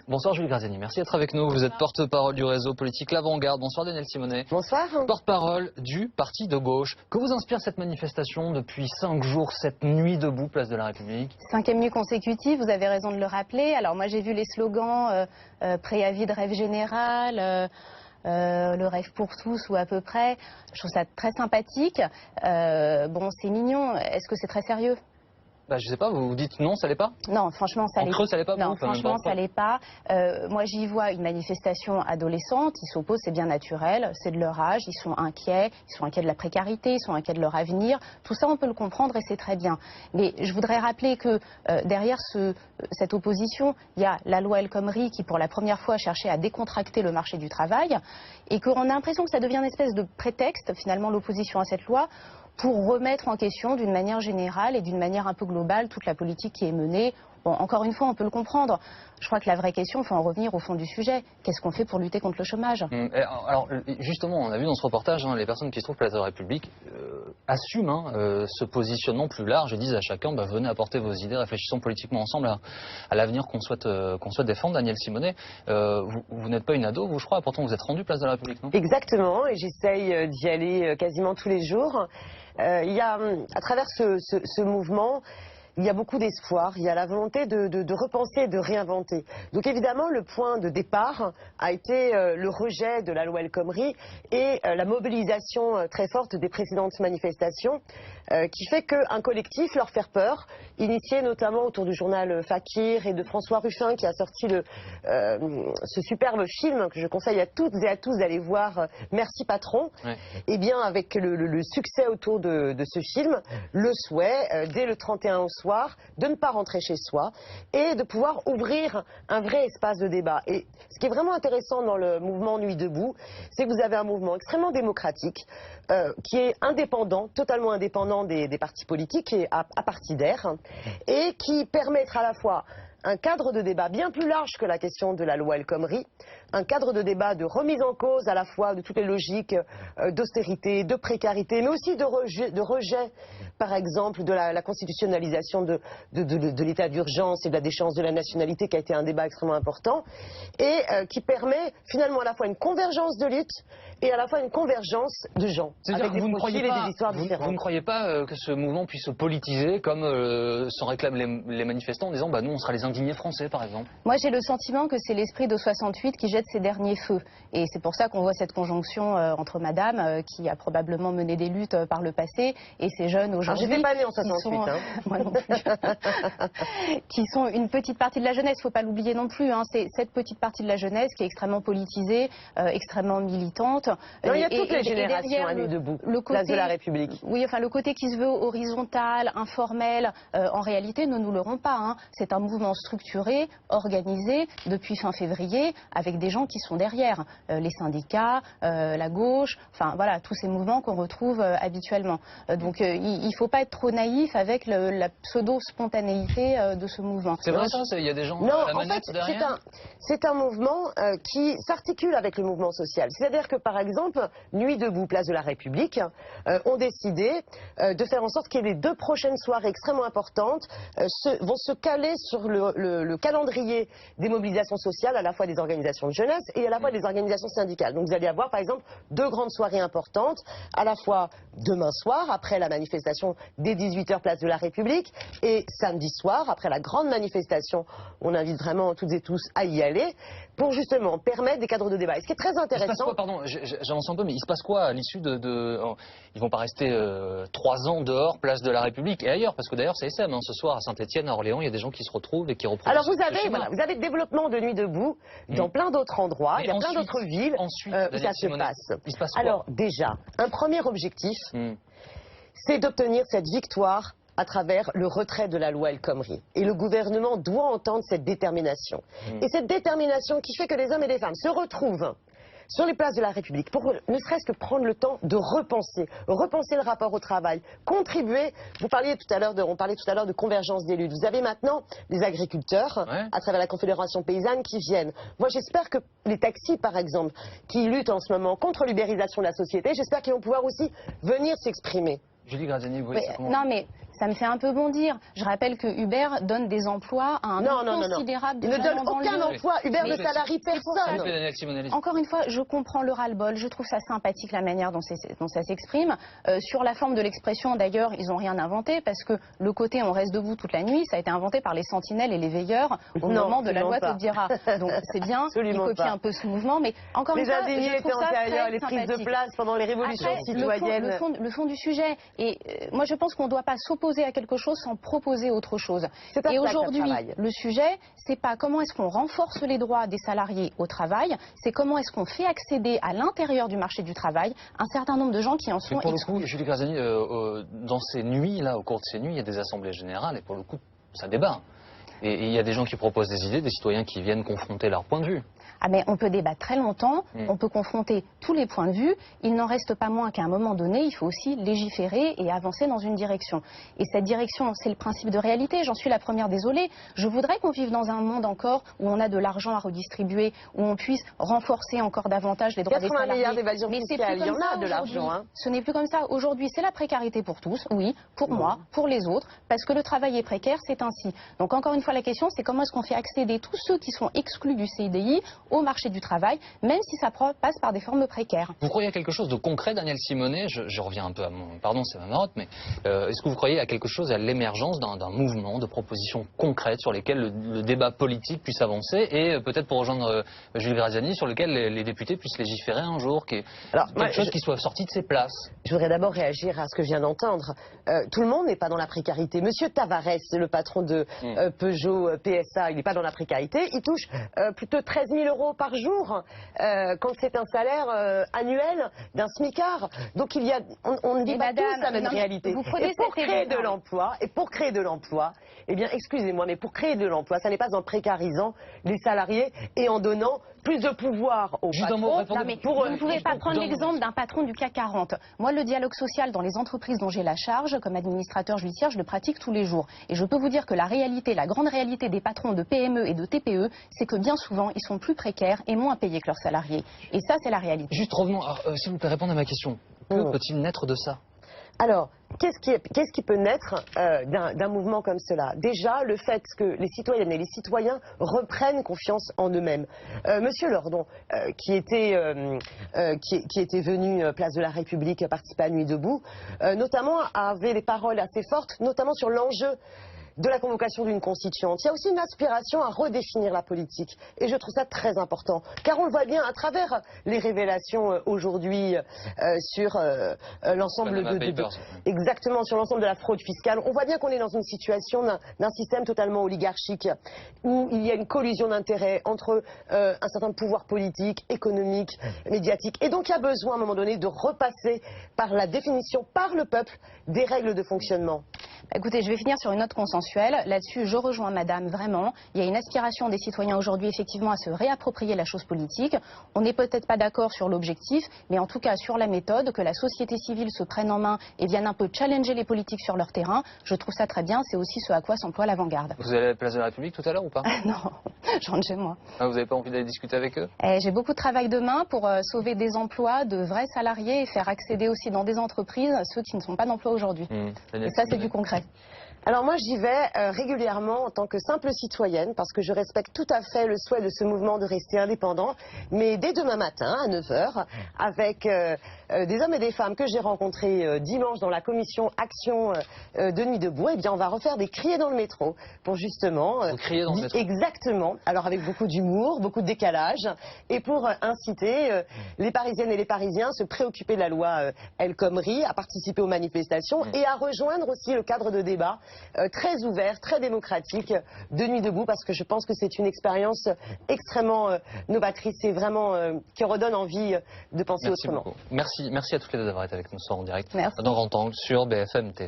Bonsoir Julie Graziani, merci d'être avec nous. Vous êtes porte-parole du réseau politique L'Avant-Garde. Bonsoir Daniel Simonet. Bonsoir. Porte-parole du parti de gauche. Que vous inspire cette manifestation depuis 5 jours, cette nuit debout, place de la République? 5e nuit consécutive, vous avez raison de le rappeler. Alors moi j'ai vu les slogans préavis de rêve général, le rêve pour tous ou à peu près. Je trouve ça très sympathique. Bon, c'est mignon. Est-ce que c'est très sérieux? Bah, je sais pas, vous dites non, ça l'est pas? Non, franchement, ça l'est pas. Ça l'est pas? Non, vous, franchement, ça l'est pas. Moi, j'y vois une manifestation adolescente. Ils s'opposent, c'est bien naturel. C'est de leur âge. Ils sont inquiets. Ils sont inquiets de la précarité. Ils sont inquiets de leur avenir. Tout ça, on peut le comprendre et c'est très bien. Mais je voudrais rappeler que derrière cette opposition, il y a la loi El Khomri qui, pour la première fois, cherchait à décontracter le marché du travail et qu'on a l'impression que ça devient une espèce de prétexte, finalement, l'opposition à cette loi, pour remettre en question d'une manière générale et d'une manière un peu globale toute la politique qui est menée. Bon, encore une fois, on peut le comprendre. Je crois que la vraie question, il faut en revenir au fond du sujet. Qu'est-ce qu'on fait pour lutter contre le chômage? Alors, justement, on a vu dans ce reportage, les personnes qui se trouvent place de la République assument ce positionnement plus large et disent à chacun, venez apporter vos idées, réfléchissons politiquement ensemble à l'avenir qu'on souhaite défendre. Daniel Simonet, vous n'êtes pas une ado, vous, je crois, pourtant vous êtes rendu place de la République, non? Exactement, et j'essaye d'y aller quasiment tous les jours. Il y a, à travers ce mouvement, il y a beaucoup d'espoir, il y a la volonté de repenser et de réinventer. Donc évidemment, le point de départ a été le rejet de la loi El Khomri et la mobilisation très forte des précédentes manifestations qui fait qu'un collectif, leur faire peur, initié notamment autour du journal Fakir et de François Ruffin qui a sorti ce superbe film que je conseille à toutes et à tous d'aller voir, Merci Patron, et bien avec le succès autour de ce film, le souhait, dès le 31 au soir, de ne pas rentrer chez soi et de pouvoir ouvrir un vrai espace de débat. Et ce qui est vraiment intéressant dans le mouvement Nuit debout, c'est que vous avez un mouvement extrêmement démocratique qui est indépendant, totalement indépendant des partis politiques et apartidaire, et qui permet à la fois un cadre de débat bien plus large que la question de la loi El Khomri, un cadre de débat de remise en cause à la fois de toutes les logiques d'austérité, de précarité, mais aussi de rejet, par exemple, de la constitutionnalisation de l'état d'urgence et de la déchéance de la nationalité, qui a été un débat extrêmement important, et qui permet finalement à la fois une convergence de lutte et à la fois une convergence de gens, avec des profils et des histoires différentes. Vous ne croyez pas que ce mouvement puisse se politiser, comme s'en réclament les manifestants, en disant nous on sera les indignés français, par exemple? Moi, j'ai le sentiment que c'est l'esprit de 68 qui jette ses derniers feux. Et c'est pour ça qu'on voit cette conjonction entre madame, qui a probablement mené des luttes par le passé, et ces jeunes aujourd'hui. J'étais pas née en 68, Moi non plus. Qui sont une petite partie de la jeunesse, il ne faut pas l'oublier non plus. C'est cette petite partie de la jeunesse qui est extrêmement politisée, extrêmement militante. Non, il y a toutes les générations à Nuit debout, place de la République. Oui, enfin, le côté qui se veut horizontal, informel, en réalité, ne nous leurrons pas. C'est un mouvement structuré, organisé depuis fin février, avec des gens qui sont derrière, les syndicats, la gauche, enfin voilà, tous ces mouvements qu'on retrouve habituellement. Donc il ne faut pas être trop naïf avec la pseudo-spontanéité de ce mouvement. C'est vrai ça? Il y a des gens à la manette derrière? C'est un mouvement qui s'articule avec le mouvement social. C'est-à-dire que par exemple, Nuit debout, place de la République, ont décidé de faire en sorte que les 2 prochaines soirées extrêmement importantes vont se caler sur le calendrier des mobilisations sociales, à la fois des organisations de jeunesse et à la fois des organisations syndicales. Donc vous allez avoir par exemple 2 grandes soirées importantes, à la fois demain soir, après la manifestation dès 18h place de la République, et samedi soir, après la grande manifestation, on invite vraiment toutes et tous à y aller, pour justement permettre des cadres de débat. Et ce qui est très intéressant... Il se passe quoi, pardon, j'avance un peu, mais il se passe quoi à l'issue ils vont pas rester 3 ans dehors, place de la République et ailleurs, parce que d'ailleurs c'est SM, ce soir à Saint-Etienne, à Orléans, il y a des gens qui se retrouvent et qui reproduisent. Alors vous avez le développement de Nuit debout dans plein d'autres endroits, il y a plein d'autres villes où ça se passe. Il se passe quoi? Alors déjà, un premier objectif, c'est d'obtenir cette victoire à travers le retrait de la loi El Khomri. Et le gouvernement doit entendre cette détermination. Et cette détermination qui fait que les hommes et les femmes se retrouvent sur les places de la République pour ne serait-ce que prendre le temps de repenser le rapport au travail, contribuer. On parlait tout à l'heure de convergence des luttes. Vous avez maintenant les agriculteurs, à travers la Confédération paysanne, qui viennent. Moi, j'espère que les taxis, par exemple, qui luttent en ce moment contre l'ubérisation de la société, j'espère qu'ils vont pouvoir aussi venir s'exprimer. Julie Graziani, vous voyez ça comment? Non, mais ça me fait un peu bondir. Je rappelle que Uber donne des emplois à un nombre considérable de ne jeunes donne en banlieue. aucun emploi. Uber ne salarie personne. Encore une fois, je comprends le ras-le-bol. Je trouve ça sympathique la manière dont ça s'exprime. Sur la forme de l'expression, d'ailleurs, ils n'ont rien inventé parce que le côté on reste debout toute la nuit, ça a été inventé par les sentinelles et les veilleurs au moment de la loi Taubira. Donc c'est bien, ils copient un peu ce mouvement, mais encore une fois, je trouve ça très les prises de sympathique. place pendant les révolutions citoyennes. Le fond du sujet. Et moi, je pense qu'on ne doit pas s'opposer à quelque chose sans proposer autre chose. Et aujourd'hui, le sujet, c'est pas comment est-ce qu'on renforce les droits des salariés au travail, c'est comment est-ce qu'on fait accéder à l'intérieur du marché du travail un certain nombre de gens qui en sont exclus. Pour le coup, Julie Graziani, dans ces nuits, là, au cours de ces nuits, il y a des assemblées générales et pour le coup, ça débat. Et il y a des gens qui proposent des idées, des citoyens qui viennent confronter leur point de vue. Ah mais on peut débattre très longtemps, on peut confronter tous les points de vue. Il n'en reste pas moins qu'à un moment donné, il faut aussi légiférer et avancer dans une direction. Et cette direction, c'est le principe de réalité. J'en suis la première désolée. Je voudrais qu'on vive dans un monde encore où on a de l'argent à redistribuer, où on puisse renforcer encore davantage les droits des salariés. 80 milliards d'évasion fiscale, il y en a de l'argent. Ce n'est plus comme ça. Aujourd'hui, c'est la précarité pour tous, oui, pour moi, pour les autres, parce que le travail est précaire, c'est ainsi. Donc encore une fois, la question, c'est comment est-ce qu'on fait accéder tous ceux qui sont exclus du CDI au marché du travail, même si ça passe par des formes précaires. Vous croyez à quelque chose de concret, Daniel Simonet? Je reviens un peu à mon... Pardon, c'est ma marotte, mais est-ce que vous croyez à quelque chose, à l'émergence d'un mouvement, de propositions concrètes sur lesquelles le débat politique puisse avancer et peut-être pour rejoindre Julie Graziani, sur lequel les députés puissent légiférer un jour, quelque chose qui soit sorti de ses places? Je voudrais d'abord réagir à ce que je viens d'entendre. Tout le monde n'est pas dans la précarité. Monsieur Tavares, le patron de Peugeot PSA, il n'est pas dans la précarité. Il touche plutôt 13 000 € par jour quand c'est un salaire annuel d'un SMICAR. Donc on ne vit pas tous la même réalité. Et pour créer de l'emploi, eh bien excusez-moi, mais pour créer de l'emploi, ça n'est pas en précarisant les salariés et en donnant plus de pouvoir aux patrons. Vous ne pouvez pas prendre l'exemple d'un patron du CAC 40. Moi, le dialogue social dans les entreprises dont j'ai la charge, comme administrateur judiciaire, je le pratique tous les jours. Et je peux vous dire que la réalité, la grande réalité des patrons de PME et de TPE, c'est que bien souvent, ils sont plus précaires et moins payés que leurs salariés. Et ça, c'est la réalité. Juste revenons, s'il vous plaît, répondre à ma question. Que peut-il naître de ça? Alors, qu'est-ce qui peut naître d'un mouvement comme cela? Déjà, le fait que les citoyennes et les citoyens reprennent confiance en eux-mêmes. Monsieur Lordon, qui était venu place de la République participer à Nuit debout, notamment avait des paroles assez fortes, notamment sur l'enjeu de la convocation d'une constituante. Il y a aussi une aspiration à redéfinir la politique. Et je trouve ça très important. Car on le voit bien à travers les révélations aujourd'hui sur l'ensemble exactement, sur l'ensemble de la fraude fiscale. On voit bien qu'on est dans une situation d'un système totalement oligarchique où il y a une collusion d'intérêts entre un certain pouvoir politique, économique, médiatique. Et donc il y a besoin à un moment donné de repasser par la définition par le peuple des règles de fonctionnement. Écoutez, je vais finir sur une note consensuelle. Là-dessus, je rejoins madame, vraiment. Il y a une aspiration des citoyens aujourd'hui, effectivement, à se réapproprier la chose politique. On n'est peut-être pas d'accord sur l'objectif, mais en tout cas sur la méthode, que la société civile se prenne en main et vienne un peu challenger les politiques sur leur terrain. Je trouve ça très bien. C'est aussi ce à quoi s'emploie l'avant-garde. Vous allez à la place de la République tout à l'heure ou pas? Non, je rentre chez moi. Ah, vous n'avez pas envie d'aller discuter avec eux? J'ai beaucoup de travail demain pour sauver des emplois, de vrais salariés et faire accéder aussi dans des entreprises ceux qui ne sont pas d'emploi aujourd'hui. Et ça, c'est du concret. Alors moi j'y vais régulièrement en tant que simple citoyenne parce que je respecte tout à fait le souhait de ce mouvement de rester indépendant, mais dès demain matin à 9 h avec des hommes et des femmes que j'ai rencontrés dimanche dans la commission Action de Nuit debout, eh bien on va refaire des criers dans le métro pour justement crier dans le métro. Exactement, alors avec beaucoup d'humour, beaucoup de décalage et pour inciter les Parisiennes et les Parisiens à se préoccuper de la loi El Khomri, à participer aux manifestations et à rejoindre aussi le cadre de débat très ouvert, très démocratique de Nuit debout parce que je pense que c'est une expérience extrêmement novatrice et vraiment qui redonne envie de penser autrement. Merci à toutes les deux d'avoir été avec nous ce soir en direct. Merci. Dans Grand Angle sur BFM TV.